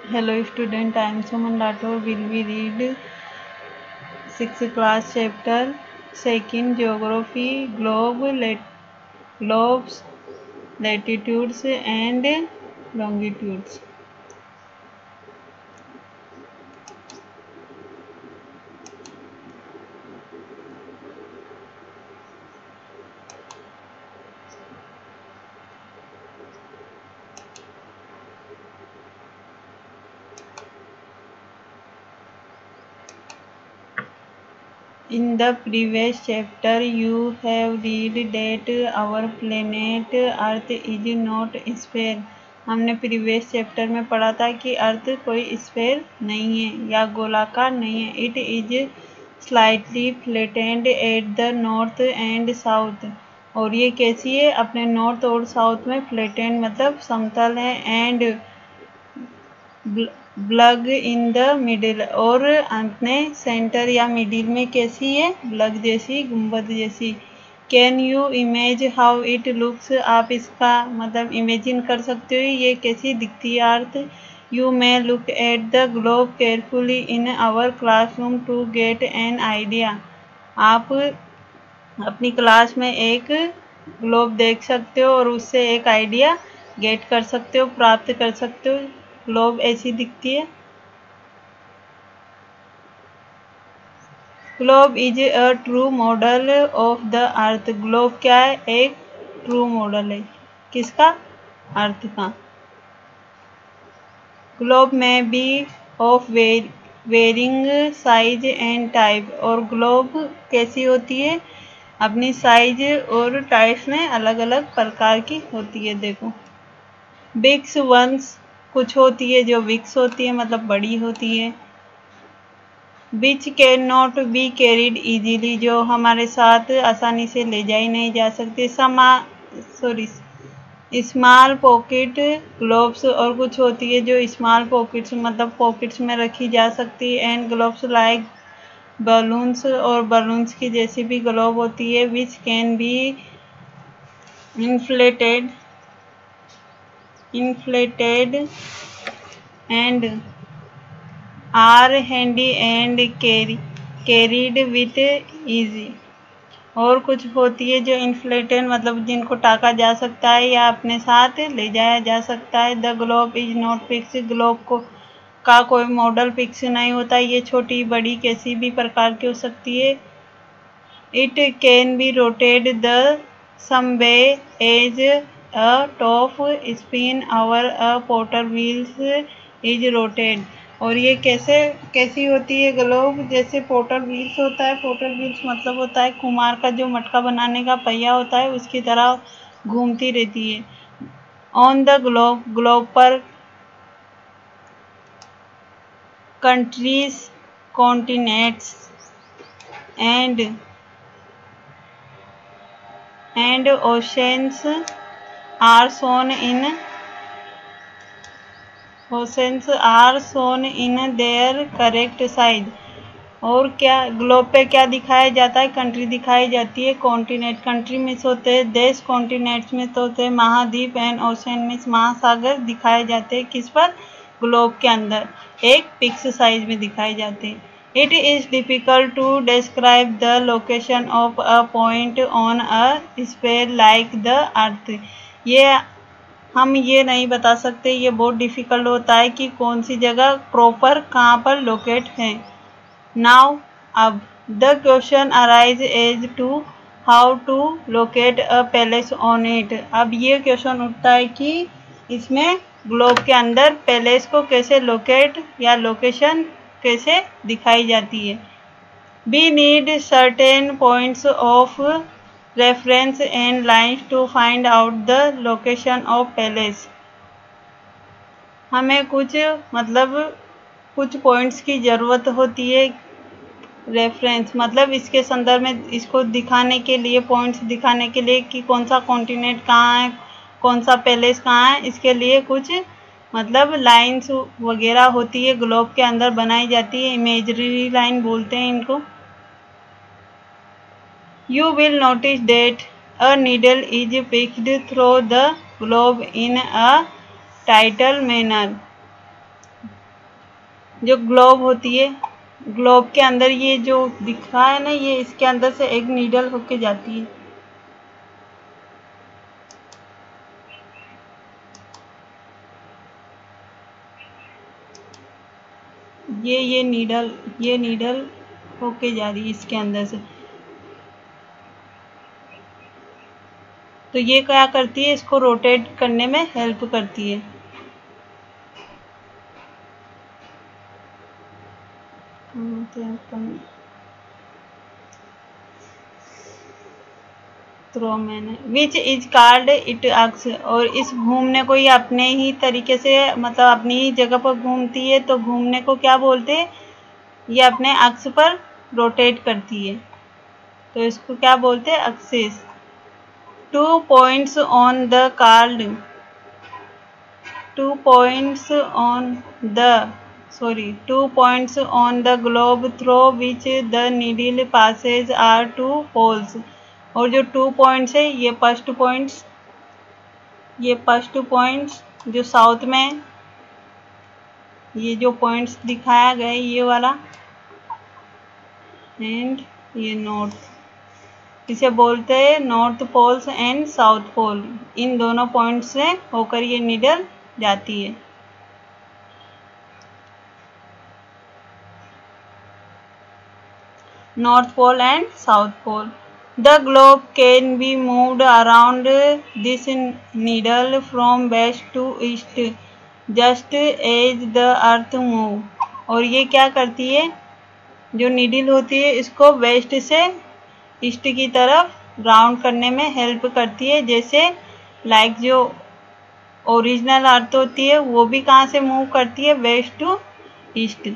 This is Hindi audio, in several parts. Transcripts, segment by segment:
Hello student, I am Suman Rathore. Will we read 6th class chapter 2nd Geography, globes, latitudes and longitudes. In the previous chapter, you have read that our planet Earth is not a sphere. हमने प्रीवियस चैप्टर में पढ़ा था कि अर्थ कोई स्फेयर नहीं है या गोलाकार नहीं है. It is slightly flattened at the north and south. और ये कैसी है? अपने नॉर्थ और साउथ में फ्लैटेंड मतलब समतल है. And blog in the middle, और अपने सेंटर या मिडिल में कैसी है? ब्लग जैसी, गुंबद जैसी. Can you image how it looks. आप इसका मतलब इमेजिन कर सकते हो ये कैसी दिखती है earth. You may look at the globe carefully in our classroom to get an idea. आप अपनी क्लास में एक ग्लोब देख सकते हो और उससे एक आइडिया गेट कर सकते हो, प्राप्त कर सकते हो. ग्लोब ऐसी दिखती है. Globe is a true model of the earth. Globe क्या है? एक ट्रू मॉडल है. किसका? अर्थ का. ग्लोब में be of varying size and type. और ग्लोब कैसी होती है? अपनी साइज और टाइप में अलग अलग प्रकार की होती है. देखो, बिग्स वंस कुछ होती है जो विक्स होती है मतलब बड़ी होती है. Which can not be carried easily, जो हमारे साथ आसानी से ले जाई नहीं जा सकती. स्मॉल पॉकेट ग्लोब्स, और कुछ होती है जो स्मॉल पॉकेट्स मतलब पॉकेट्स में रखी जा सकती है. एंड ग्लोब्स लाइक बलून्स, और बलून्स की जैसी भी ग्लोब होती है. Which can be inflated and are handy and carried with easy. और कुछ होती है जो इन्फ्लेटेड मतलब जिनको टाका जा सकता है या अपने साथ ले जाया जा सकता है. The globe is not fix. Globe का कोई मॉडल फिक्स नहीं होता. ये छोटी बड़ी कैसी भी प्रकार की हो सकती है. It can be rotated the same way as a top spin or a potter wheels is rotated. और ये कैसी होती है ग्लोब? जैसे पोटर व्हील्स होता है. पोटर व्हील्स मतलब होता है कुम्हार का जो मटका बनाने का पहिया होता है उसकी तरह घूमती रहती है. ऑन द ग्लोब पर countries, continents and oceans are shown in their correct size. और क्या ग्लोब पे क्या दिखाया जाता है? कंट्री दिखाई जाती है. कॉन्टिनेंट, कंट्री में होते हैं देश, कॉन्टिनेंट्स में तो होते हैं महाद्वीप. एंड ओशन में महासागर दिखाए जाते हैं. किस पर? ग्लोब के अंदर एक फिक्स साइज में दिखाए जाते हैं. It is difficult to describe the location of a point on a sphere like the earth. हम ये नहीं बता सकते, ये बहुत डिफ़िकल्ट होता है कि कौन सी जगह प्रॉपर कहाँ पर लोकेट है. नाउ अब the question arise as to how to locate a place on it. अब ये क्वेश्चन उठता है कि इसमें ग्लोब के अंदर पैलेस को कैसे लोकेट या लोकेशन कैसे दिखाई जाती है. We need certain points of reference and lines to find out the location of place. हमें कुछ पॉइंट्स की ज़रूरत होती है. रेफरेंस मतलब इसके संदर्भ में इसको दिखाने के लिए, पॉइंट्स दिखाने के लिए कि कौन सा कॉन्टिनेंट कहाँ है, कौन सा पैलेस कहाँ है. इसके लिए कुछ मतलब लाइन्स वगैरह होती है ग्लोब के अंदर बनाई जाती है. इमेजरी लाइन बोलते हैं इनको. You will notice that a needle is fixed through the globe in a tidal manner. जो ग्लोब होती है, ग्लोब के अंदर ये जो दिख रहा है ना, ये इसके अंदर से एक नीडल होके जाती है। ये नीडल होके जा रही है इसके अंदर से। तो ये क्या करती है, इसको रोटेट करने में हेल्प करती है। विच इज कॉल्ड इट अक्स, और इस घूमने को ये अपने ही तरीके से, मतलब अपनी ही जगह पर घूमती है, तो घूमने को क्या बोलते हैं, ये अपने अक्स पर रोटेट करती है, तो इसको क्या बोलते हैं, axis. 2 points on the called 2 points on the globe through which the needle passes are 2 poles। और जो 2 points है, ये फर्स्ट पॉइंट्स जो साउथ में, ये जो पॉइंट्स दिखाया गया है ये वाला, एंड ये नॉर्थ, इसे बोलते हैं north poles and south pole. इन दोनों पॉइंट्स से होकर ये नीडल जाती है। North pole and south pole. The globe can be moved around this needle from west to east just as the earth move. और ये क्या करती है, जो नीडल होती है इसको वेस्ट से ईस्ट की तरफ राउंड करने में हेल्प करती है। जैसे लाइक जो ओरिजिनल अर्थ होती है वो भी कहाँ से मूव करती है, west to east.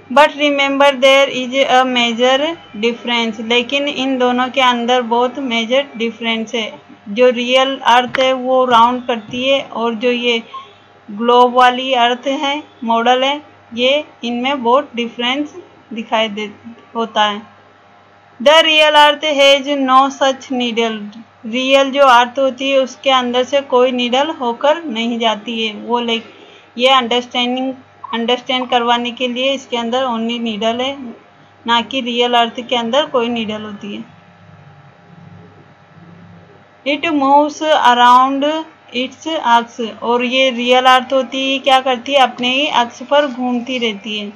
But remember there is a major difference, लेकिन इन दोनों के अंदर बहुत मेजर डिफरेंस है। जो रियल अर्थ है वो राउंड करती है, और जो ये ग्लोब वाली अर्थ है, मॉडल है, ये इनमें बहुत डिफरेंस दिखाई दे होता है। The real earth has no such needle, real जो अर्थ होती है उसके अंदर से कोई नीडल होकर नहीं जाती है। वो लाइक ये अंडरस्टैंड करवाने के लिए इसके अंदर ओनली नीडल है, ना कि रियल अर्थ के अंदर कोई नीडल होती है। इट मूव्स अराउंड इट्स अक्स, और ये रियल अर्थ होती है क्या करती है, अपने ही अक्स पर घूमती रहती है।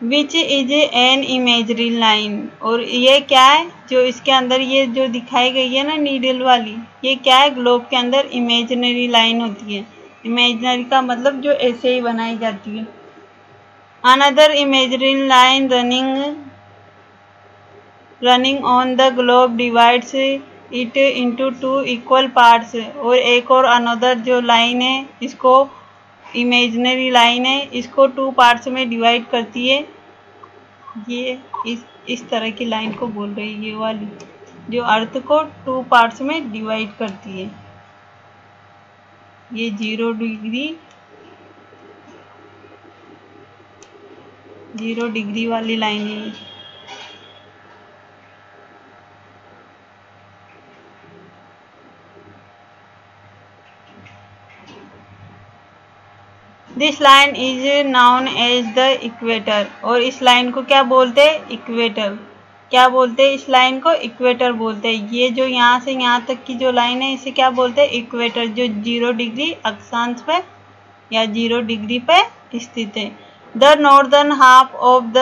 Which is an imagery line, और ये क्या है, जो इसके अंदर ये जो दिखाई गई है ना नीडल वाली, ये क्या है, ग्लोब के अंदर इमेजिनरी लाइन होती है। इमेजिनरी का मतलब जो ऐसे ही बनाई जाती है। Another imagery line running on the globe divides it into 2 equal parts, और एक और अनदर जो लाइन है, इसको इमेजिनरी लाइन है, इसको 2 पार्ट्स में डिवाइड करती है। ये इस तरह की लाइन को बोल रही है, ये वाली जो अर्थ को 2 पार्ट्स में डिवाइड करती है। ये 0 डिग्री वाली लाइन है। This line is known as the equator, और इस लाइन को क्या बोलते हैं, इक्वेटर। क्या बोलते हैं इस लाइन को, इक्वेटर बोलते हैं। ये जो यहाँ से यहाँ तक की जो लाइन है इसे क्या बोलते हैं, इक्वेटर, जो 0 डिग्री अक्षांश पे या 0 डिग्री पे स्थित है। The northern half of the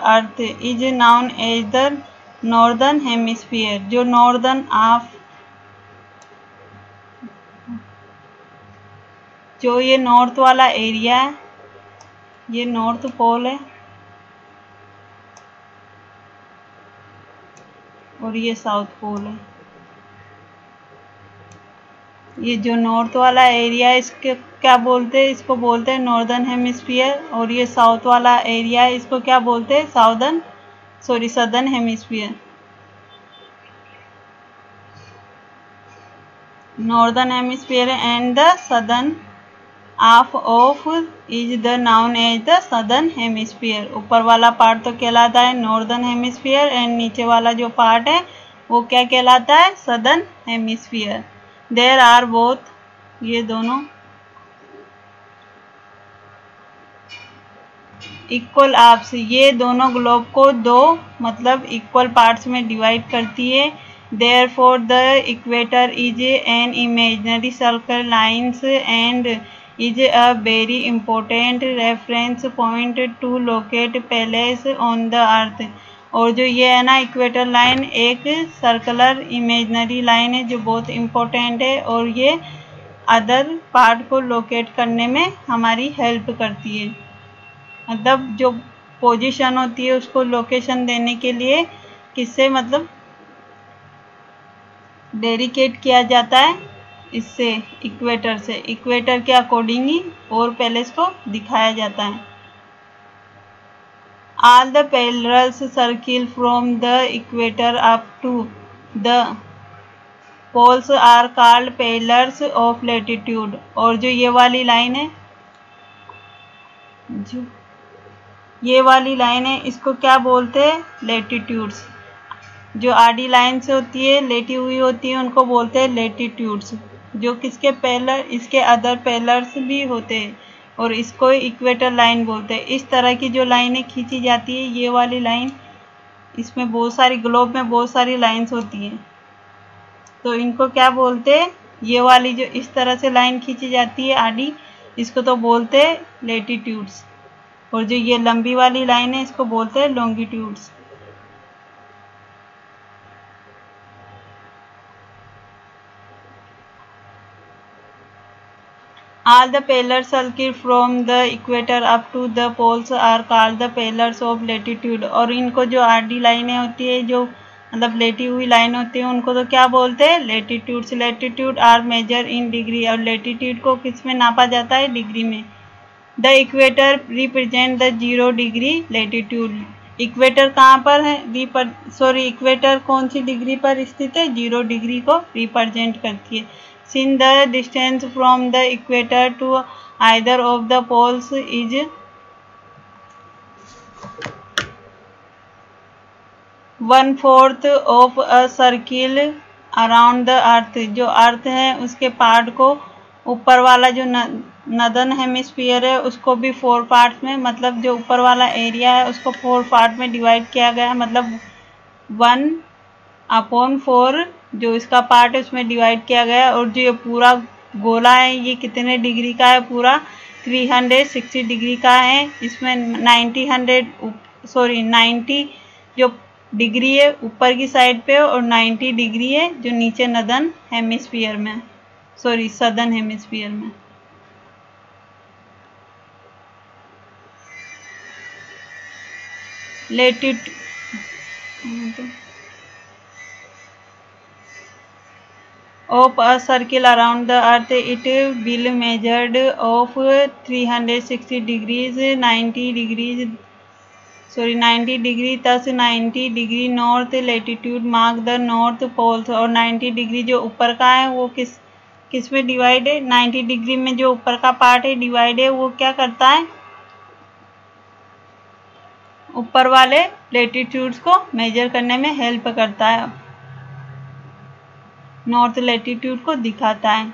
earth is known as the northern hemisphere, जो नॉर्दर्न हाफ, जो ये नॉर्थ वाला एरिया है, ये नॉर्थ पोल है, और ये साउथ पोल है। ये जो नॉर्थ वाला एरिया है इसके क्या बोलते हैं, इसको बोलते हैं नॉर्दर्न हेमिस्फीयर, और ये साउथ वाला एरिया है इसको क्या बोलते हैं, southern hemisphere. Northern hemisphere and the southern half of is the known as the southern hemisphere. ऊपर वाला पार्ट तो कहलाता है नॉर्दर्न हेमिस्फीयर एंड नीचे वाला जो पार्ट है वो क्या कहलाता है, southern hemisphere. There are both, ये दोनों इक्वल हाफ्स, ये दोनों ग्लोब को दो मतलब इक्वल पार्ट्स में डिवाइड करती है। Therefore the equator is an imaginary circle lines and is a very important reference point two locate place on the earth. और जो ये है ना इक्वेटर लाइन एक सर्कुलर इमेजिनरी लाइन है जो बहुत इम्पोर्टेंट है और ये अदर पार्ट को लोकेट करने में हमारी हेल्प करती है। मतलब जो पोजीशन होती है उसको लोकेशन देने के लिए किससे मतलब डेडिकेट किया जाता है, इससे इक्वेटर से, इक्वेटर के अकॉर्डिंग ही और पैलेस को दिखाया जाता है। All the parallels circle from the equator up to the poles are called parallels of latitude. और जो ये वाली लाइन है, जो ये वाली लाइन है इसको क्या बोलते हैं, लैटिट्यूड्स। जो आडी लाइन से होती है लेटी हुई होती है उनको बोलते हैं लैटिट्यूड्स। जो किसके पैरेलल, इसके अदर पैरेलल्स भी होते हैं और इसको इक्वेटर लाइन बोलते हैं। इस तरह की जो लाइनें खींची जाती है, ये वाली लाइन, इसमें बहुत सारी ग्लोब में बहुत सारी लाइंस होती हैं तो इनको क्या बोलते हैं, ये वाली जो इस तरह से लाइन खींची जाती है आडी, इसको तो बोलते हैं लैटिट्यूड्स। और जो ये लंबी वाली लाइन है इसको बोलते हैं longitudes. All the parallel circuits from the equator up to the poles are called the parallels of latitude। और इनको जो आडी लाइनें होती है, जो मतलब लेटी हुई लाइन होती है, उनको तो क्या बोलते हैं, latitudes. Latitude are measure in degree, और लेटीट्यूड को किस में नापा जाता है, डिग्री में। The equator represent the 0 degree latitude. Equator कहाँ पर है, इक्वेटर कौन सी डिग्री पर स्थित है, 0 डिग्री को रिप्रेजेंट करती है। Since the distance from the equator to either of the poles is 1/4 of a circle around the earth. जो अर्थ है उसके पार्ट को, ऊपर वाला जो नदर्न हेमिस्फीयर है उसको भी 4 पार्ट्स में, मतलब जो ऊपर वाला एरिया है उसको 4 पार्ट में डिवाइड किया गया है। मतलब 1/4 जो इसका पार्ट है उसमें डिवाइड किया गया है। और जो ये पूरा गोला है ये कितने डिग्री का है, पूरा 360 डिग्री का है। इसमें 90 जो डिग्री है ऊपर की साइड पे और 90 डिग्री है जो नीचे नदर्न हेमिस्फीयर में, सदर्न हेमिस्फीयर में। Latitude of a circle around the earth, it will measured of 360 degrees 90 degree, thus 90 degree north latitude mark the north poles। और 90 डिग्री जो ऊपर का है वो किस में डिवाइड है, 90 डिग्री में जो ऊपर का पार्ट है डिवाइड है, वो क्या करता है, ऊपर वाले लेटीट्यूड्स को मेजर करने में हेल्प करता है, नॉर्थ लेटीट्यूड को दिखाता है।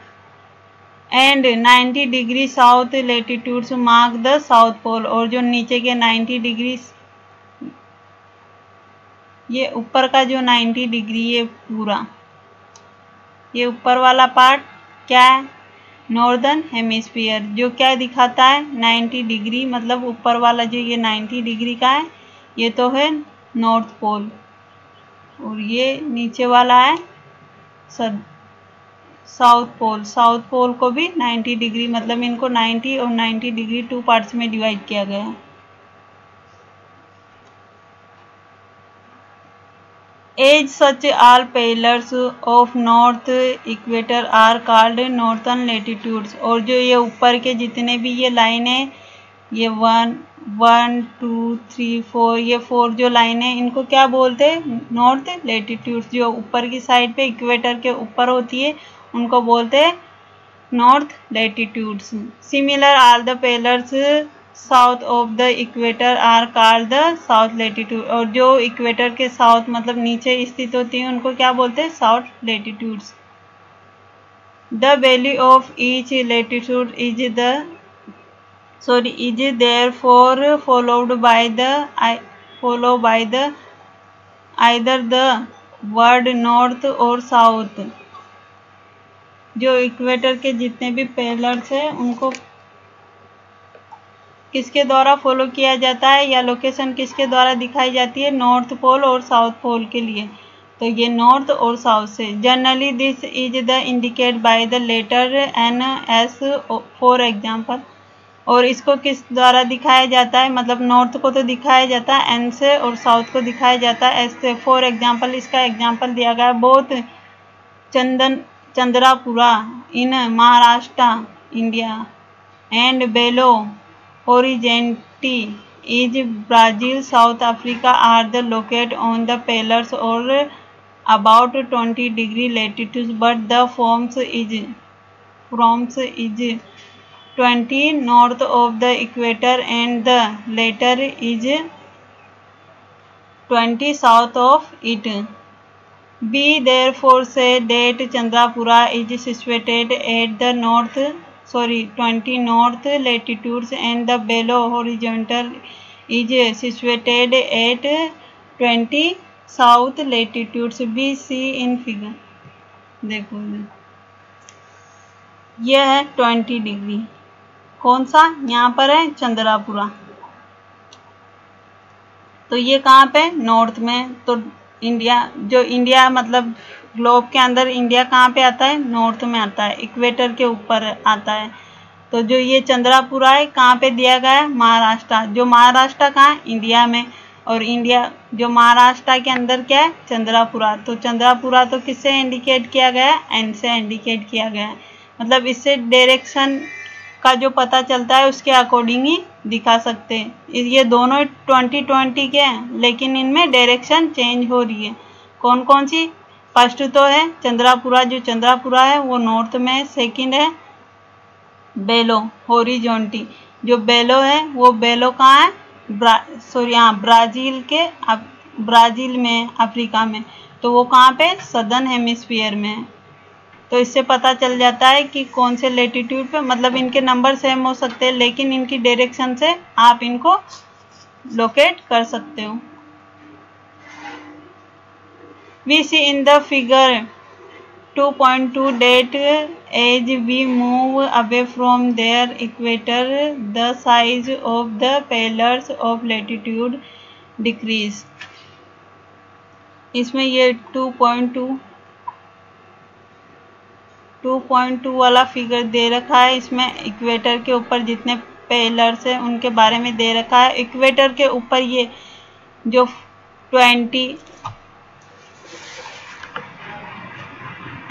And 90 degree south latitudes mark the south pole. और जो नीचे के 90 डिग्री, ये ऊपर का जो 90 डिग्री है पूरा, ये ऊपर वाला पार्ट क्या है, नॉर्दर्न हेमिस्फीयर। जो क्या दिखाता है, 90 डिग्री, मतलब ऊपर वाला जो ये 90 डिग्री का है ये तो है नॉर्थ पोल, और ये नीचे वाला है साउथ पोल। साउथ पोल को भी 90 डिग्री, मतलब इनको 90 और 90 डिग्री 2 पार्ट्स में डिवाइड किया गया है। As such all parallels of north equator are called northern latitudes. और जो ये ऊपर के जितने भी ये लाइन है, ये 1 2 3 4, ये 4 जो लाइन है इनको क्या बोलते हैं, नॉर्थ लेटीट्यूड्स। जो ऊपर की साइड पे इक्वेटर के ऊपर होती है उनको बोलते हैं north latitudes. Similar, all the pillars south of the equator are called the south latitude, और जो इक्वेटर के साउथ मतलब नीचे स्थित होती हैं उनको क्या बोलते हैं, south latitudes. The value of each latitude is therefore followed by the either the word north और south. जो इक्वेटर के जितने भी पेलर्स हैं उनको किसके द्वारा फॉलो किया जाता है, या लोकेशन किसके द्वारा दिखाई जाती है, नॉर्थ पोल और साउथ पोल के लिए. तो ये नॉर्थ और साउथ से. Generally this is the indicate by the letter N S for example. और इसको किस द्वारा दिखाया जाता है, मतलब नॉर्थ को तो दिखाया जाता है एन से और साउथ को दिखाया जाता है एस से. फॉर एग्जाम्पल, इसका एग्जाम्पल दिया गया है both Chandrapura in Maharashtra India and Belo Horizonte is Brazil, South Africa are the located on the pillars or about 20° latitude, but the forms is 20 north of the equator and the later is 20 south of it. We therefore say that Chandrapura is situated at the 20 north latitudes and the below horizontal is situated at 20 south latitudes. We see in figure. देखो यह है 20 डिग्री, कौन सा यहाँ पर है, चंद्रापुरा. तो ये कहाँ पे, नॉर्थ में. तो इंडिया मतलब ग्लोब के अंदर इंडिया कहाँ पे आता है, नॉर्थ में आता है, इक्वेटर के ऊपर आता है. तो जो ये चंद्रापुरा है कहाँ पे दिया गया है, महाराष्ट्र. जो महाराष्ट्र कहाँ, इंडिया में. और इंडिया जो महाराष्ट्र के अंदर क्या है, चंद्रापुरा. तो चंद्रापुरा तो किससे इंडिकेट किया गया है, एन से इंडिकेट किया गया है. मतलब इससे डायरेक्शन का जो पता चलता है उसके अकॉर्डिंग ही दिखा सकते हैं. ये दोनों 20-20 के हैं, लेकिन इनमें डायरेक्शन चेंज हो रही है. कौन कौन सी, फर्स्ट तो है चंद्रापुरा, जो चंद्रापुरा है वो नॉर्थ में. सेकंड है बेलो हॉरिजॉन्टी, जो बेलो है वो बेलो कहाँ है, ब्राज़ील में, अफ्रीका में. तो वो कहाँ पे, सदर्न हेमिस्फीयर में है. तो इससे पता चल जाता है कि कौन से लेटीट्यूड पे, मतलब इनके नंबर सेम हो सकते हैं लेकिन इनकी डायरेक्शन से आप इनको लोकेट कर सकते हो. We see in the figure 2.2 that as we move away from their equator, the size of the pillars of latitude decrease. इसमें ये 2.2 वाला फिगर दे रखा है. इसमें इक्वेटर के ऊपर जितने पेलर्स हैं उनके बारे में दे रखा है. इक्वेटर के ऊपर ये जो 20,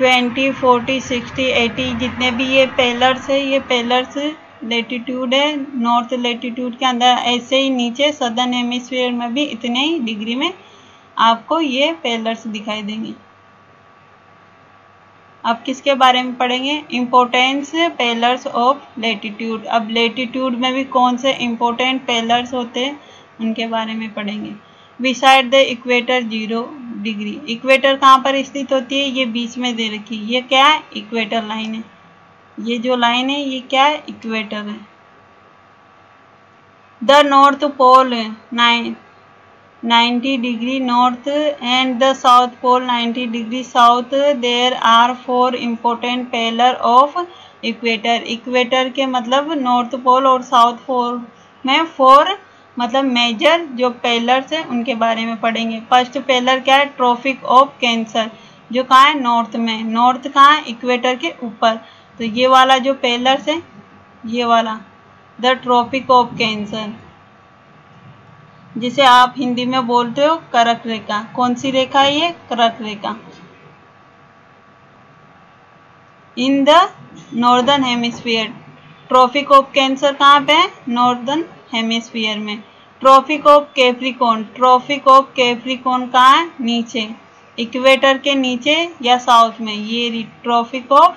40, 60, 80 जितने भी ये पेलर्स है, ये पेलर्स लेटीट्यूड है नॉर्थ लेटीट्यूड के अंदर. ऐसे ही नीचे सदर्न हेमिस्फीयर में भी इतने ही डिग्री में आपको ये पेलर्स दिखाई देंगे. अब किसके बारे में पढ़ेंगे, इम्पोर्टेंस पेलर्स ऑफ लेटीट्यूड. अब लेटीट्यूड में भी कौन से इम्पोर्टेंट पेलर्स होते हैं उनके बारे में पढ़ेंगे. Beside the equator 0 degree, equator कहाँ पर स्थित होती है, ये बीच में दे रखी है. ये क्या है, इक्वेटर लाइन है. ये जो लाइन है ये क्या है, इक्वेटर है. The north pole 90 degree north and the south pole 90 degree south. There are 4 important parallel of equator. Equator के मतलब नॉर्थ पोल और साउथ पोल में 4 मतलब मेजर जो पेलर्स हैं उनके बारे में पढ़ेंगे. फर्स्ट पेलर क्या है, ट्रॉपिक ऑफ कैंसर, जो कहाँ है, नॉर्थ में. नॉर्थ कहाँ है, इक्वेटर के ऊपर. तो ये वाला जो पेलर्स है, ये वाला द ट्रॉपिक ऑफ कैंसर, जिसे आप हिंदी में बोलते हो कर्क रेखा. कौन सी रेखा है ये, कर्क रेखा. In the northern hemisphere. Tropic of cancer कहाँ पे है, नॉर्दर्न हेमिस्फीयर में. Tropic of Capricorn, tropic of Capricorn कहाँ है, नीचे, इक्वेटर के नीचे या साउथ में. ये Tropic of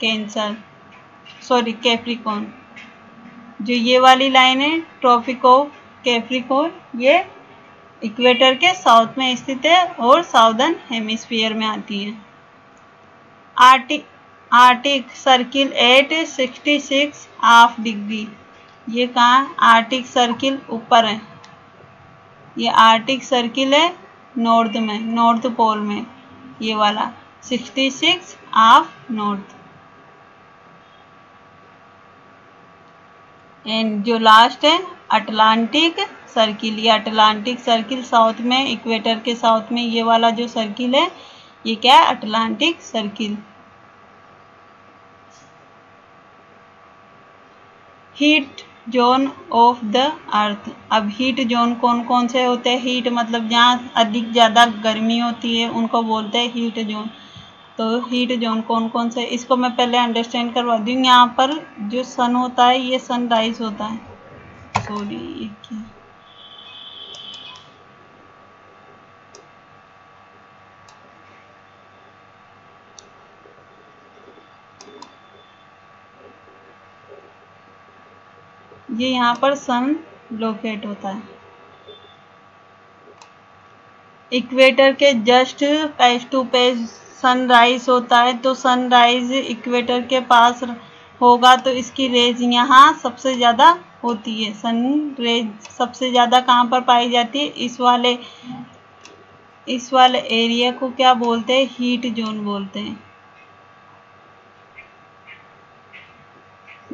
Cancer. Sorry Capricorn. जो ये वाली लाइन है ट्रॉपिक ऑफ कैप्रिकॉर्न, ये इक्वेटर के साउथ में स्थित है और साउदर्न हेमिस्फीयर में आती है। Arctic Circle at 66 half degree, ये कहाँ? आर्टिक सर्किल ऊपर है, ये आर्टिक सर्किल है नॉर्थ में, नॉर्थ पोल में, ये वाला 66 हाफ नॉर्थ। एंड जो लास्ट है अटलांटिक सर्किल, ये अटलांटिक सर्किल साउथ में, इक्वेटर के साउथ में ये वाला जो सर्किल है ये क्या है? Atlantic circle. Heat zone of the अर्थ। अब हीट जोन कौन कौन से होते हैं? हीट मतलब जहाँ अधिक ज़्यादा गर्मी होती है उनको बोलते हैं हीट जोन। तो हीट जोन कौन कौन से, इसको मैं पहले अंडरस्टैंड करवा दूँ। यहाँ पर जो सन होता है ये सनराइज होता है, सॉरी ये क्या, ये यहाँ पर सन लोकेट होता है इक्वेटर के just page to page sunrise होता है। तो सनराइज इक्वेटर के पास होगा तो इसकी रेज यहाँ सबसे ज़्यादा होती है। सन रेज सबसे ज़्यादा कहाँ पर पाई जाती है? इस वाले एरिया को क्या बोलते हैं? हीट जोन बोलते हैं।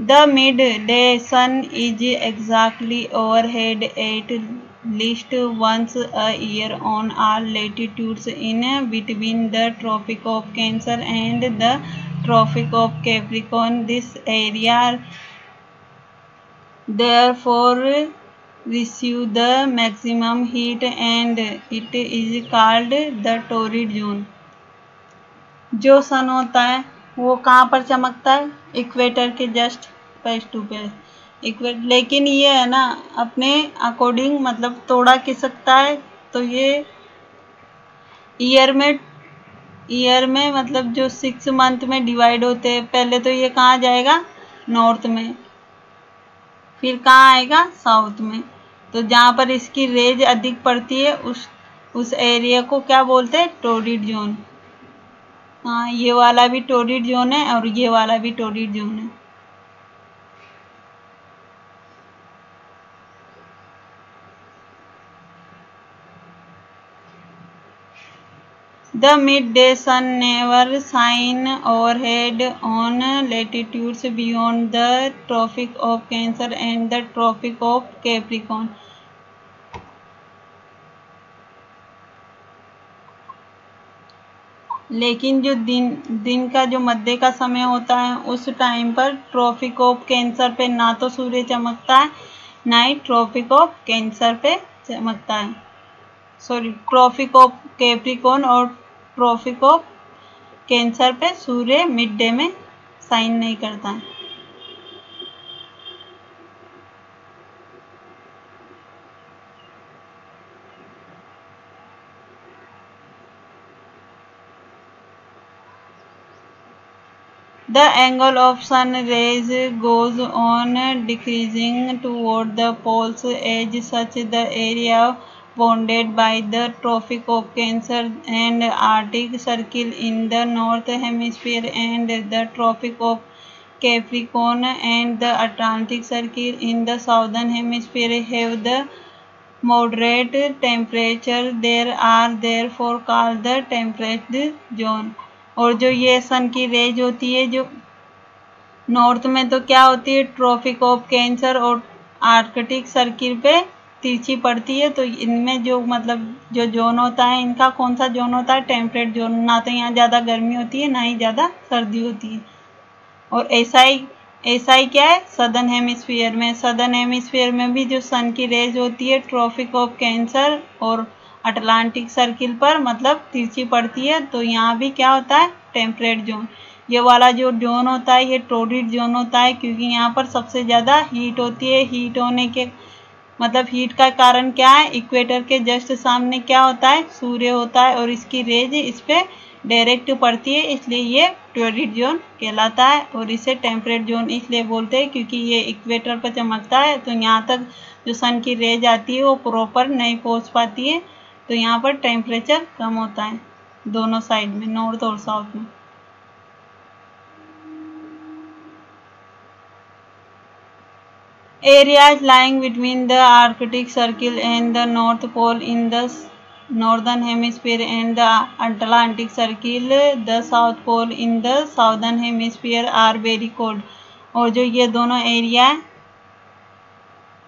The midday sun is exactly overhead at least once a year on all latitudes in between the Tropic of Cancer and the Tropic of Capricorn. This area therefore receives the maximum heat and it is called the torrid zone. जो सन होता है वो कहाँ पर चमकता है? इक्वेटर के just page to page equator. लेकिन ये है ना अपने अकॉर्डिंग मतलब तोड़ा खिसकता है। तो ये ईयर में मतलब जो 6 मंथ में डिवाइड होते हैं। पहले तो ये कहाँ जाएगा? नॉर्थ में, फिर कहाँ आएगा? साउथ में। तो जहाँ पर इसकी रेज अधिक पड़ती है उस एरिया को क्या बोलते हैं? Torrid zone. हाँ, ये वाला भी टोरिड जोन है और ये वाला भी टोरिड जोन है। The midday sun never shines overhead on latitudes beyond the Tropic of Cancer and the Tropic of Capricorn. लेकिन जो दिन का जो मध्य का समय होता है उस टाइम पर ट्रॉपिक ऑफ कैंसर पे ना तो सूर्य चमकता है ना ही ट्रॉपिक ऑफ कैंसर पे चमकता है। सॉरी, ट्रॉपिक ऑफ कैप्रिकॉर्न और ट्रॉपिक ऑफ कैंसर पे सूर्य मिड डे में शाइन नहीं करता है। The angle of sun rays goes on decreasing toward the poles. As such, the area bounded by the Tropic of Cancer and Arctic Circle in the North Hemisphere and the Tropic of Capricorn and the Atlantic Circle in the Southern Hemisphere have the moderate temperature. There are therefore called the temperate zone. और जो ये सन की रेज होती है जो नॉर्थ में तो क्या होती है? ट्रॉपिक ऑफ कैंसर और आर्कटिक सर्किल पे तिरछी पड़ती है। तो इनमें जो मतलब जो जोन होता है इनका कौन सा जोन होता है? Temperate zone. ना तो यहाँ ज़्यादा गर्मी होती है ना ही ज़्यादा सर्दी होती है। और ऐसा ही क्या है सदर्न हेमिस्फीयर में? सदर्न हेमिस्फीयर में भी जो सन की रेज होती है ट्रॉपिक ऑफ कैंसर और अटलांटिक सर्किल पर मतलब तिरछी पड़ती है। तो यहाँ भी क्या होता है? Temperate zone. ये वाला जो जोन होता है ये टोरिड जोन होता है क्योंकि यहाँ पर सबसे ज़्यादा हीट होती है। हीट होने के मतलब हीट का कारण क्या है? इक्वेटर के जस्ट सामने क्या होता है? सूर्य होता है और इसकी रेज इस पर डायरेक्ट पड़ती है, इसलिए ये टॉर्रिड जोन कहलाता है। और इसे टेम्परेट जोन इसलिए बोलते हैं क्योंकि ये इक्वेटर पर चमकता है, तो यहाँ तक जो सन की रेज आती है वो प्रॉपर नहीं पहुँच पाती है, तो यहाँ पर टेम्परेचर कम होता है दोनों साइड में, नॉर्थ और साउथ में। Areas lying between the Arctic Circle and the North Pole in the Northern Hemisphere and the Atlantic Circle, the South Pole in the Southern Hemisphere are very cold। और जो ये दोनों एरिया है,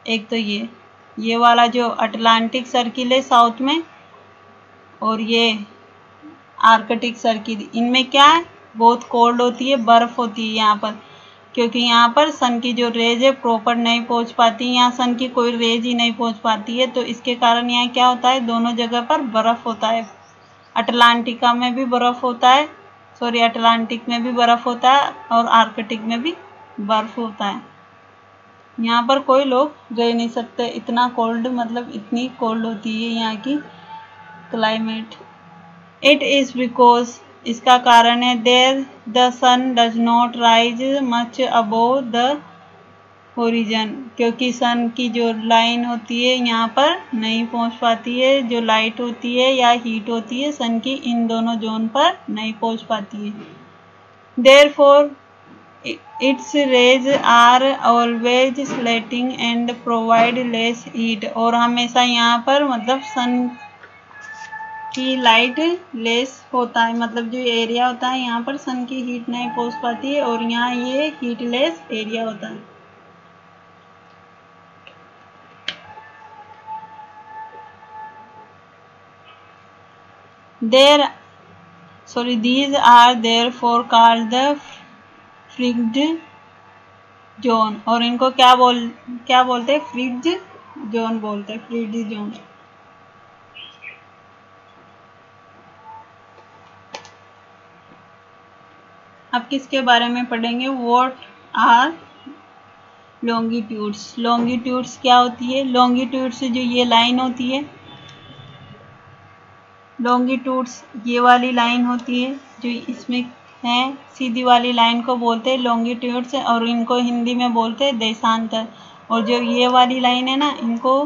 एक तो ये वाला जो अटलांटिक सर्किल है साउथ में, और ये आर्कटिक सर्किल, इनमें क्या है, बहुत कोल्ड होती है, बर्फ़ होती है यहाँ पर, क्योंकि यहाँ पर सन की जो रेज है प्रॉपर नहीं पहुँच पाती, यहाँ सन की कोई रेज ही नहीं पहुँच पाती है, तो इसके कारण यहाँ क्या होता है, दोनों जगह पर बर्फ़ होता है। अटलांटिका में भी बर्फ़ होता है, अटलांटिक में भी बर्फ़ होता है, और आर्कटिक में भी बर्फ़ होता है। यहाँ पर कोई लोग रह नहीं सकते, इतना कोल्ड, मतलब इतनी कोल्ड होती है यहाँ की क्लाइमेट। इट इज़ बिकॉज, इसका कारण है, there the sun does not rise much above the horizon, क्योंकि सन की जो लाइन होती है यहाँ पर नहीं पहुँच पाती है, जो लाइट होती है या हीट होती है सन की, इन दोनों जोन पर नहीं पहुँच पाती है। Therefore its rays are always slanting and provide less heat, और हमेशा यहाँ पर मतलब सन की लाइट लेस होता है, मतलब जो एरिया होता है यहाँ पर सन की हीट नहीं पहुँच पाती है, और यहाँ ये हीट लेस एरिया होता है। These are therefore called the frigid zone, और इनको क्या बोलते हैं, फ्रिज्ड जोन बोलते हैं, फ्रिज्ड जोन। अब किसके बारे में पढ़ेंगे, व्हाट आर लॉन्गिट्यूड्स। लॉन्गिट्यूड्स क्या होती है, लॉन्गिट्यूड्स जो ये लाइन होती है, लॉन्गिट्यूड्स ये वाली लाइन होती है जो इसमें है, सीधी वाली लाइन को बोलते हैं लॉन्गिट्यूड्स, और इनको हिंदी में बोलते हैं देशांतर। और जो ये वाली लाइन है ना, इनको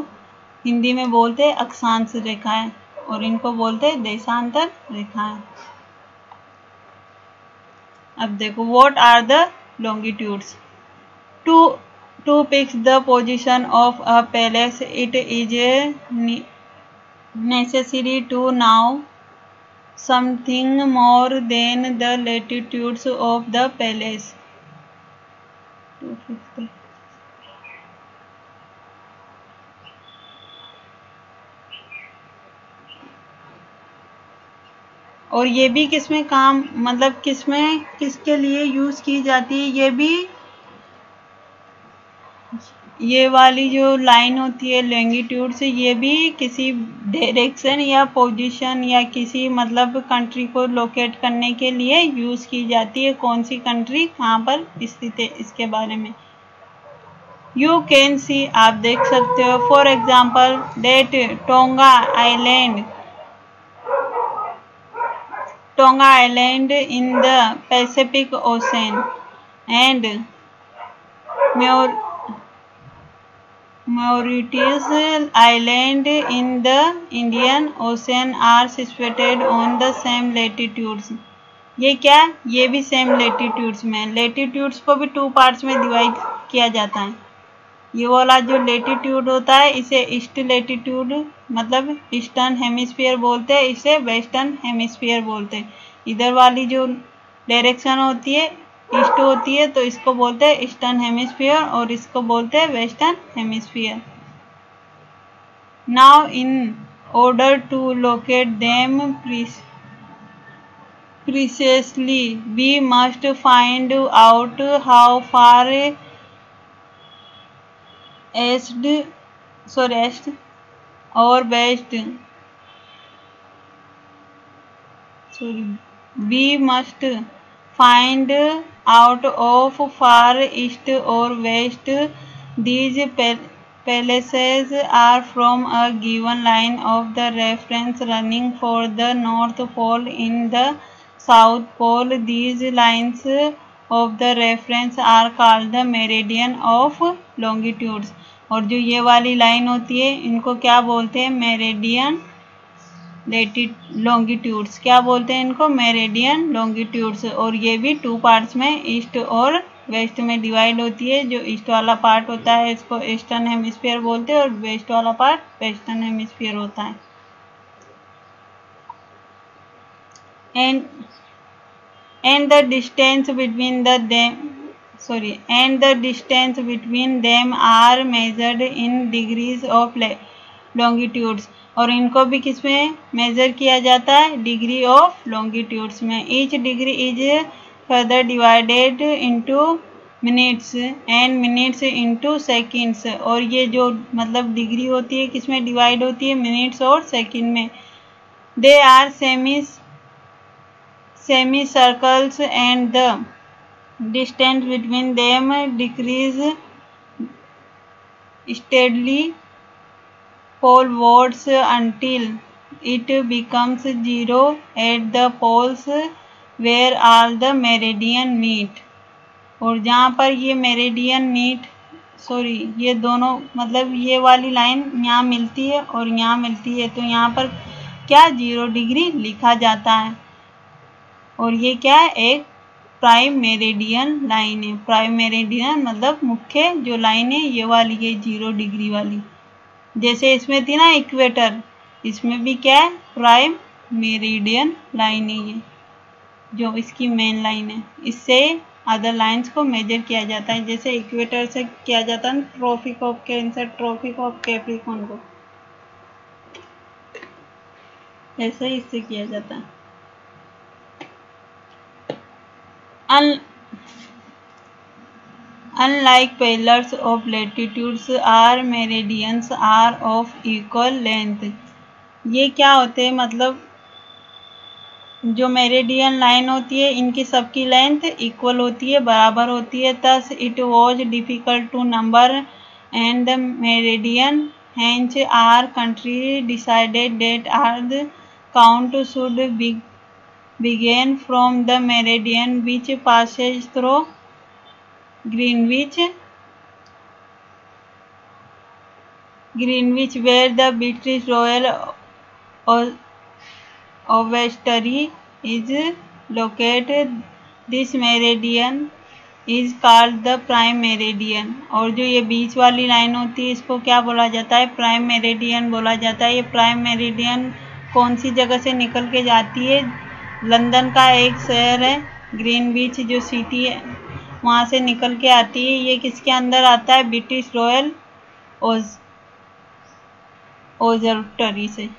हिंदी में बोलते हैं अक्षांश रेखाएं, और इनको बोलते हैं देशांतर रेखाएं। अब देखो, what are the longitudes. To fix the position of a place, it is necessary to know something more than the latitudes of the palace। और ये भी किसमें काम, मतलब किसमें किसके लिए यूज़ की जाती है, ये भी ये वाली जो लाइन होती है लॉन्गिट्यूड से, ये भी किसी डायरेक्शन या पोजीशन या किसी मतलब कंट्री को लोकेट करने के लिए यूज़ की जाती है, कौन सी कंट्री कहाँ पर स्थित है इसके बारे में। यू कैन सी, आप देख सकते हो, for example that Tonga island in the Pacific Ocean and Mauritius Island in the Indian Ocean are situated on the same latitudes। ये क्या, ये भी सेम लेटीट्यूड्स में। लेटीट्यूड्स को भी 2 पार्ट्स में डिवाइड किया जाता है। ये वाला जो लेटीट्यूड होता है इसे ईस्ट लेटीट्यूड मतलब ईस्टर्न हेमिस्फीयर बोलते हैं, इसे वेस्टर्न हेमिस्फीयर बोलते हैं। इधर वाली जो डायरेक्शन होती है ईस्ट होती है, तो इसको बोलते हैं ईस्टर्न हेमिस्फीयर, और इसको बोलते हैं western hemisphere. Now in order to locate them precisely we must find out how far east और west, we must find out of far east or west these places are from a given line of the reference running for the North Pole in the south pole. These lines of the reference are called the meridian of longitudes. और जो ये वाली लाइन होती है इनको क्या बोलते हैं? Meridian longitudes. क्या बोलते हैं इनको? Meridian longitudes. और ये भी 2 पार्ट्स में ईस्ट और वेस्ट में डिवाइड होती है। जो ईस्ट वाला पार्ट होता है इसको ईस्टर्न हेमिस्फीयर बोलते हैं और वेस्ट वाला पार्ट वेस्टर्न हेमिस्फीयर होता है। and the distance between them are measured in degrees of longitudes। और इनको भी किस में मेजर किया जाता है? डिग्री ऑफ लॉन्गिट्यूड्स में। Each degree is further divided into minutes and minutes into seconds. और ये जो मतलब डिग्री होती है किस में डिवाइड होती है? मिनट्स और सेकंड में। They are semicircles and the distance between them decrease steadily polewards until it becomes zero at the poles where all the meridian meet। और जहाँ पर ये मेरिडियन ये दोनों मतलब ये वाली लाइन यहाँ मिलती है और यहाँ मिलती है तो यहाँ पर क्या 0 डिग्री लिखा जाता है। और ये क्या है? एक प्राइम मेरिडियन लाइन है। प्राइम मेरिडियन मतलब मुख्य जो लाइन है ये वाली है 0 डिग्री वाली। जैसे इसमें थी ना इक्वेटर, इसमें भी क्या है? प्राइम मेरिडियन लाइन है ये जो इसकी मेन लाइन है। इससे अदर लाइंस को मेजर किया जाता है। जैसे इक्वेटर से किया जाता है Tropic of Cancer, Tropic of Capricorn को, ऐसे ही इससे किया जाता है। Unlike pillars of latitudes, our meridians are of equal length। ये क्या होते हैं? मतलब जो मेरिडियन लाइन होती है इनकी सबकी लेंथ इक्वल होती है, बराबर होती है। Thus it was difficult to number and the meridian, hence our country decided that our count should begin from the meridian which passes through Greenwich, where the British Royal Observatory is located। This meridian is called the prime meridian। और जो ये बीच वाली लाइन होती है इसको क्या बोला जाता है? प्राइम मेरिडियन बोला जाता है। ये प्राइम मेरिडियन कौन सी जगह से निकल के जाती है? लंदन का एक शहर है ग्रीनविच जो सिटी है वहाँ से निकल के आती है। ये किसके अंदर आता है? ब्रिटिश रॉयल ऑब्जर्वेटरी से।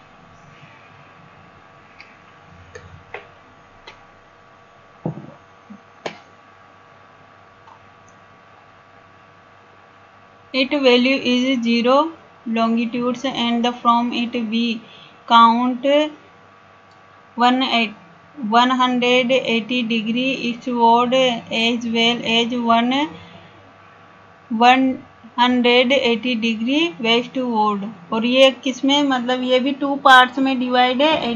Its value is 0 longitudes and from it we count 180 degree eastward as well as 180 degree westward. और ये किसमें मतलब ये भी 2 पार्ट्स में डिवाइड है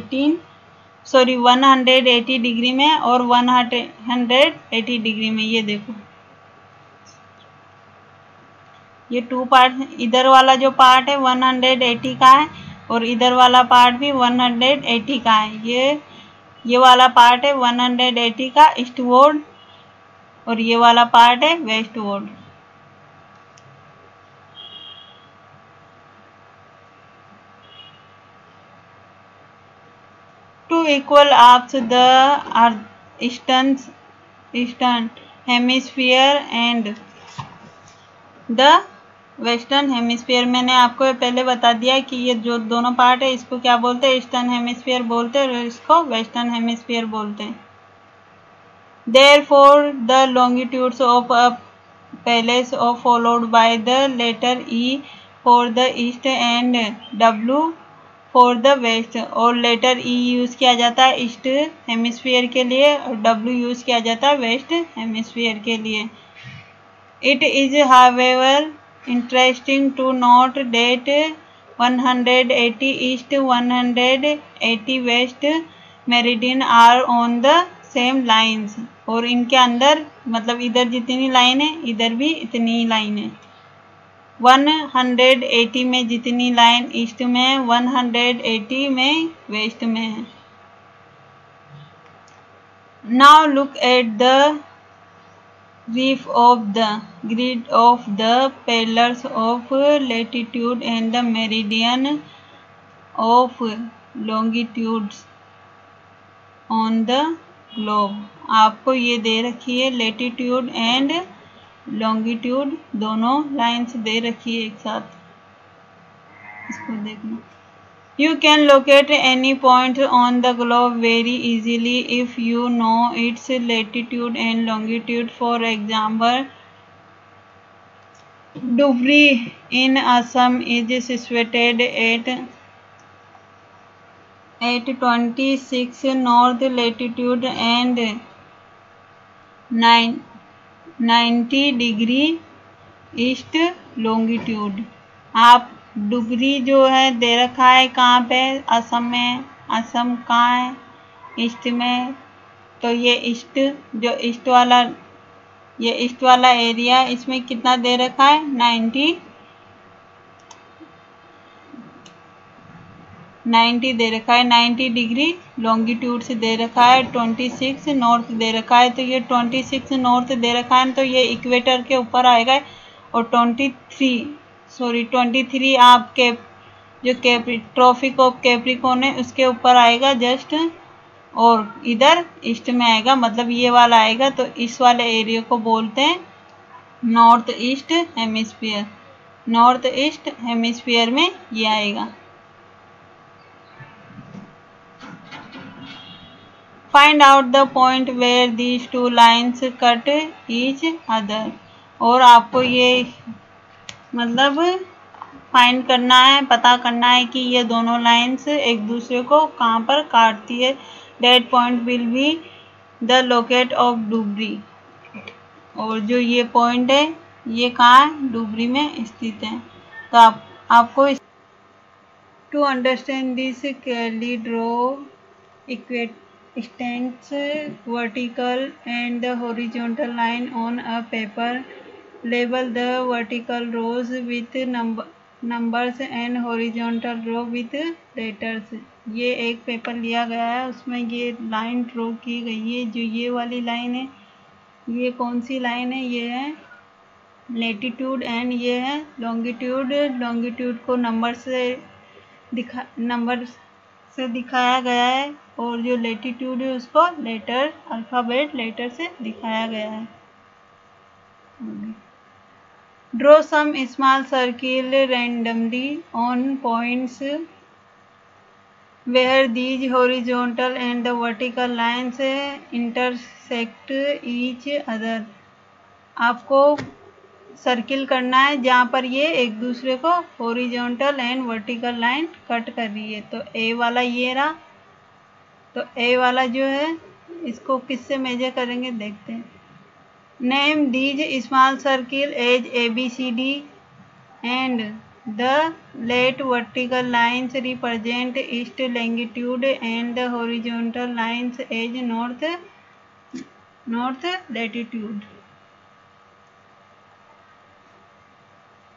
180 डिग्री में और 180 डिग्री में। ये देखो ये 2 पार्ट, इधर वाला जो पार्ट है 180 का है और इधर वाला पार्ट भी 180 का है। ये वाला पार्ट है 180 का ईस्टवर्ड और ये वाला पार्ट है westward. Two equal halves, the eastern hemisphere and the western hemisphere. मैंने आपको पहले बता दिया कि ये जो दोनों पार्ट है इसको क्या बोलते हैं? ईस्टर्न हेमिस्फीयर बोलते हैं और इसको वेस्टर्न हेमिस्फीयर बोलते हैं। Therefore the longitudes of a palace are followed by the letter E for the east and W for the west। और लेटर E यूज़ किया जाता है ईस्ट हेमिस्फीयर के लिए और W यूज़ किया जाता है वेस्ट हेमिस्फीयर के लिए। It is however interesting to note that 180 east 180 west meridian are on the same lines, और इनके अंदर मतलब इधर जितनी लाइन है इधर भी इतनी ही लाइन है। 180 में जितनी लाइन ईस्ट में है 180 में वेस्ट में है। Now look at the reef of the grid of the pillars of latitude and the meridian of longitudes on the globe। आपको ये दे रखी है लेटीट्यूड एंड लॉन्गिट्यूड, दोनों लाइंस दे रखी है एक साथ, इसको देखना। You can locate any point on the globe very easily if you know its latitude and longitude. For example, Dhubri in Assam is situated at 26 north latitude and 90 degree east longitude. आप डुगरी जो है दे रखा है कहाँ पे, असम में। असम कहाँ है, ईस्ट में। तो ये ईस्ट, जो ईस्ट वाला, ये ईस्ट वाला एरिया, इसमें कितना दे रखा है 90 दे रखा है। 90 डिग्री लॉन्गिट्यूड से दे रखा है। 26 नॉर्थ दे रखा है, तो ये 26 नॉर्थ दे रखा है, तो ये इक्वेटर के ऊपर आएगा। और 23 आपके जो ट्रॉपिक ऑफ कैप्रिकॉर्न है उसके ऊपर आएगा जस्ट, और इधर ईस्ट में आएगा, मतलब ये वाला आएगा। तो इस वाले एरिया को बोलते हैं north east hemisphere. North east hemisphere में ये आएगा। Find out the point where these two lines cut each other. और आपको ये मतलब फाइंड करना है, पता करना है कि ये दोनों लाइन्स एक दूसरे को कहाँ पर काटती है। Date point will be the locate of Dhubri. और जो ये पॉइंट है ये कहाँ है, डुबरी में स्थित है। तो आपको to understand this clearly draw extends vertical and the horizontal line on a paper. Label the vertical rows with numbers and horizontal row with letters। ये एक पेपर लिया गया है, उसमें ये लाइन ड्रॉ की गई है। जो ये वाली लाइन है, ये कौन सी लाइन है, ये है लेटीट्यूड एंड ये है लॉन्गिट्यूड। लॉन्गिट्यूड को नंबर से दिखाया गया है, और जो लेटीट्यूड है उसको लेटर, अल्फ़ाबेट लेटर से दिखाया गया है। Draw some small circle randomly on points where these horizontal and the vertical lines intersect each other. आपको सर्किल करना है जहाँ पर ये एक दूसरे को horizontal and vertical line cut कर रही है। तो ए वाला ये रहा, तो ए वाला जो है इसको किससे मेजर करेंगे देखते हैं। Name these small circle as ABCD and the let vertical lines represent east longitude and the horizontal lines as north latitude.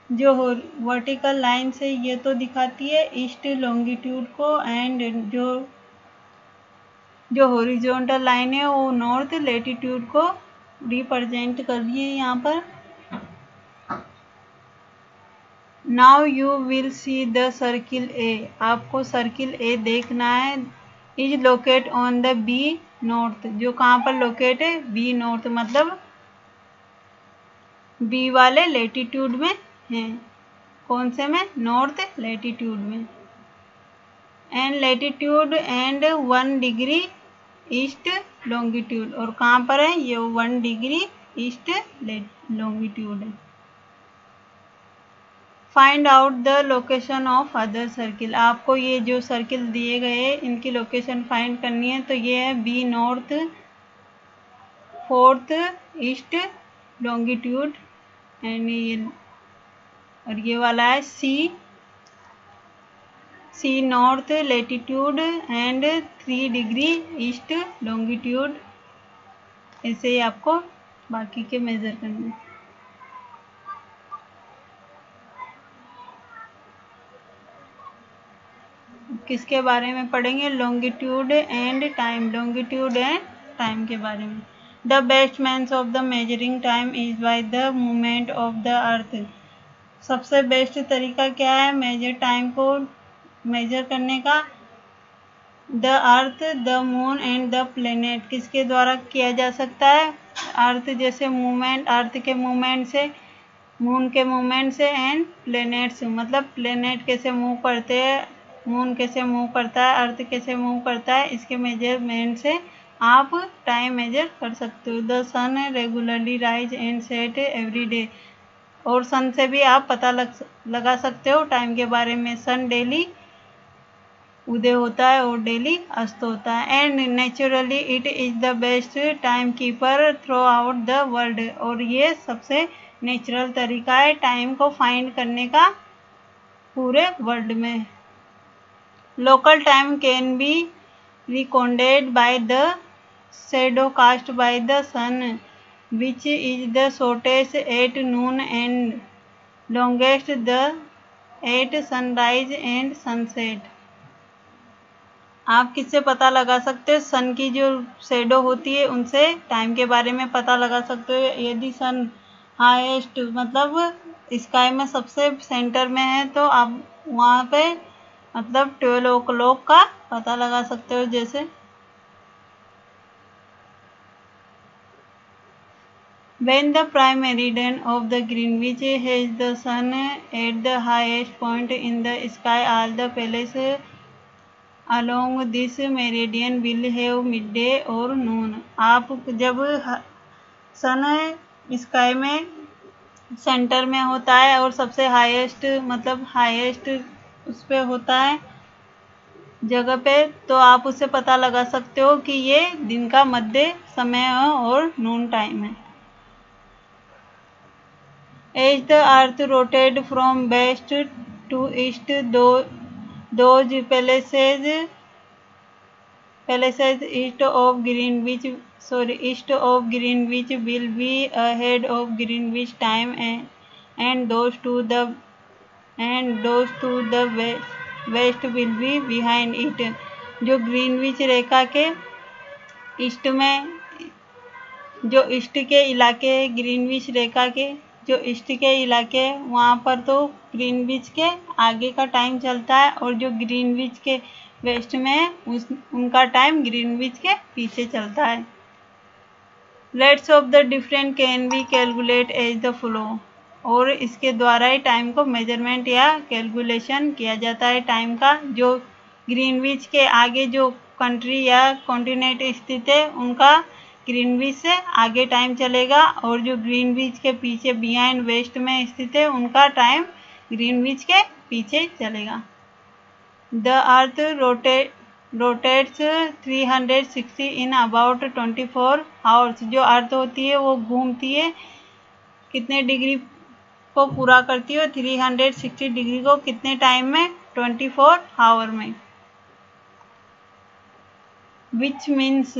जो वर्टिकल लाइन से ये तो दिखाती है ईस्ट लॉन्गिट्यूड को, एंड जो हॉरिजॉन्टल लाइन है वो नॉर्थ लैटिट्यूड को रिप्रेजेंट कर रही है यहाँ पर। Now you will see the circle A. आपको सर्किल ए देखना है। Is located on the B north. जो कहाँ पर लोकेट है, बी नॉर्थ, मतलब बी वाले लैटिट्यूड में हैं। कौन से में, नॉर्थ लैटिट्यूड में। And latitude and 1 degree east longitude. और कहाँ पर है ये, 1 डिग्री ईस्ट लॉन्गिट्यूड है। Find out the location of other circle. आपको ये जो सर्किल दिए गए हैं इनकी लोकेशन फाइंड करनी है। तो ये है B north 4th east longitude, and ये, और ये वाला है C C north latitude and 3 degree east longitude. ऐसे ही आपको बाकी के मेजर करने। किसके बारे में पढ़ेंगे? Longitude and time. Longitude and time के बारे में। The best means of the measuring time is by the movement of the earth. सबसे बेस्ट तरीका क्या है मेजर टाइम को मेजर करने का? The earth, the moon and the planet. किसके द्वारा किया जा सकता है? अर्थ जैसे मूवमेंट, अर्थ के मूवमेंट से, मून के मूवमेंट से, एंड प्लेनेट्स मतलब प्लेनेट कैसे मूव करते हैं, मून कैसे मूव करता है, अर्थ कैसे मूव करता है, इसके मेजरमेंट से आप टाइम मेजर कर सकते हो। The sun regularly rise and set every day. और सन से भी आप पता लगा सकते हो टाइम के बारे में। सन डेली उदय होता है और डेली अस्त होता है। And naturally it is the best time keeper through out the world. और ये सबसे नेचुरल तरीका है टाइम को फाइंड करने का पूरे वर्ल्ड में। Local time can be recorded by the shadow cast by the sun which is the shortest at noon and longest the at sunrise and sunset. आप किससे पता लगा सकते हो? सन की जो शैडो होती है उनसे टाइम के बारे में पता लगा सकते हो। यदि सन हाईएस्ट मतलब स्काई में सबसे सेंटर में है तो आप वहाँ पे मतलब 12 o'clock का पता लगा सकते हो। जैसे when the prime meridian of the Greenwich has the sun at the highest point in the sky, all the places along this meridian will have midday or noon। आप जब सन स्काई में सेंटर में होता है और सबसे हाईएस्ट मतलब हाईएस्ट उस पे होता है जगह पे, तो आप उससे पता लगा सकते हो कि ये दिन का मध्य समय है और नून टाइम है। As the earth rotated from west to east, those places east of Greenwich will be ahead of Greenwich time, and those to the west will be behind it। जो ग्रीनविच रेखा के ईस्ट में, जो ईस्ट के इलाके ग्रीनविच रेखा के जो ईस्ट के इलाके वहाँ पर तो ग्रीनविच के आगे का टाइम चलता है, और जो ग्रीनविच के वेस्ट में है उनका टाइम ग्रीनविच के पीछे चलता है। Rates of the different can be calculate as the flow. और इसके द्वारा ही टाइम को मेजरमेंट या कैलकुलेशन किया जाता है टाइम का। जो ग्रीनविच के आगे जो कंट्री या कॉन्टिनेंट स्थित है उनका ग्रीनविच से आगे टाइम चलेगा, और जो ग्रीनविच के पीछे बिहाइंड वेस्ट में स्थित है उनका टाइम ग्रीनविच के पीछे चलेगा। The earth rotates 360 in about 24 hours. जो अर्थ होती है वो घूमती है कितने डिग्री को पूरा करती है? 360 डिग्री को कितने टाइम में? 24 आवर में। विच मीन्स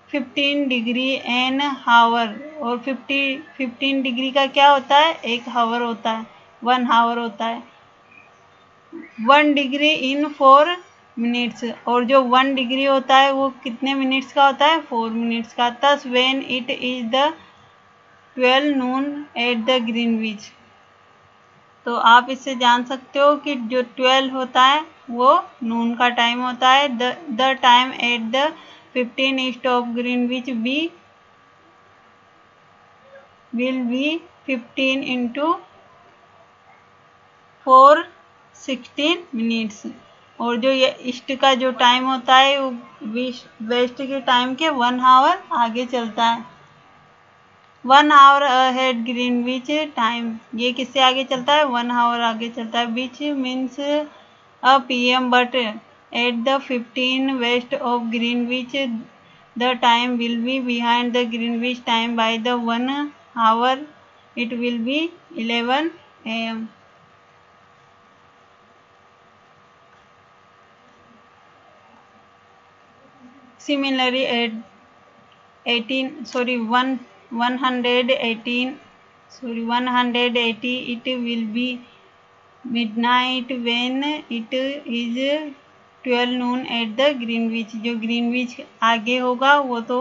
15 डिग्री एन हावर। और 15 डिग्री का क्या होता है? 1 हावर होता है, 1 हावर होता है। 1 डिग्री इन 4 मिनट्स। और जो 1 डिग्री होता है वो कितने मिनट्स का होता है? 4 मिनट्स का। Thus when it is the 12 Noon at the Greenwich. तो आप इससे जान सकते हो कि जो 12 होता है वो नून का टाइम होता है। The time eight the 15 east of Greenwich will be 15 into 4 16 minutes. और जो ये ईस्ट का जो टाइम होता है वो वेस्ट के टाइम के 1 आवर आगे चलता है। 1 आवर अहेड ग्रीनविच टाइम। ये किससे आगे चलता है? 1 आवर आगे चलता है। Which means a PM, but at the 15 west of Greenwich the time will be behind the Greenwich time by the 1 hour. It will be 11 AM। Similarly, at 180 it will be midnight when it is 12 noon at the Greenwich. जो ग्रीनविच आगे होगा वो तो